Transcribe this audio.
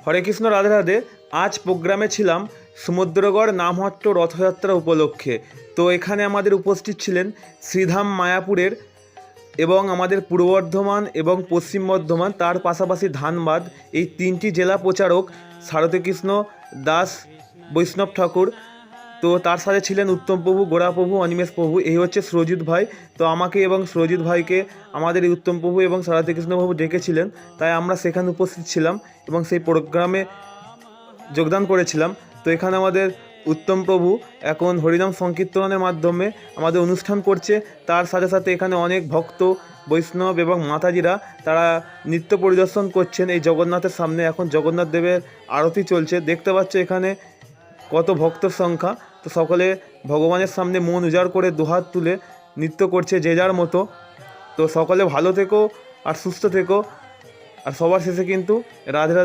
হরে কৃষ্ণ, রাধে রাধে। আজ প্রোগ্রামে ছিলাম সমুদ্রগড় নামহট্ট রথযাত্রা উপলক্ষে। তো এখানে আমাদের উপস্থিত ছিলেন শ্রীধাম মায়াপুরের এবং আমাদের পূর্ব বর্ধমান এবং পশ্চিম বর্ধমান, তার পাশাপাশি ধানবাদ, এই তিনটি জেলা প্রচারক সারথীকৃষ্ণ দাস বৈষ্ণব ঠাকুর। তো তার সাথে ছিলেন উত্তম প্রভু, গোড়া প্রভু, অনিমেষ প্রভু। এই হচ্ছে সুরজিৎ ভাই। তো আমাকে এবং সুরজিৎ ভাইকে আমাদের এই উত্তম প্রভু এবং সারথীকৃষ্ণ প্রভু ডেকেছিলেন, তাই আমরা সেখানে উপস্থিত ছিলাম এবং সেই প্রোগ্রামে যোগদান করেছিলাম। তো এখানে আমাদের উত্তম প্রভু এখন হরিনাম সংকীর্তনের মাধ্যমে আমাদের অনুষ্ঠান করছে। তার সাথে সাথে এখানে অনেক ভক্ত, বৈষ্ণব এবং মাতাজিরা তারা নৃত্য পরিদর্শন করছেন এই জগন্নাথের সামনে। এখন জগন্নাথ দেবের আরতি চলছে, দেখতে পাচ্ছ এখানে কত ভক্তর সংখ্যা। তো সকলে ভগবানের সামনে মন উজাড় করে দুহাত তুলে নৃত্য করছে যে যার মতো। তো সকলে ভালো থেকো আর সুস্থ থেকো। আর সবার শেষে কিন্তু রাধে রাধে।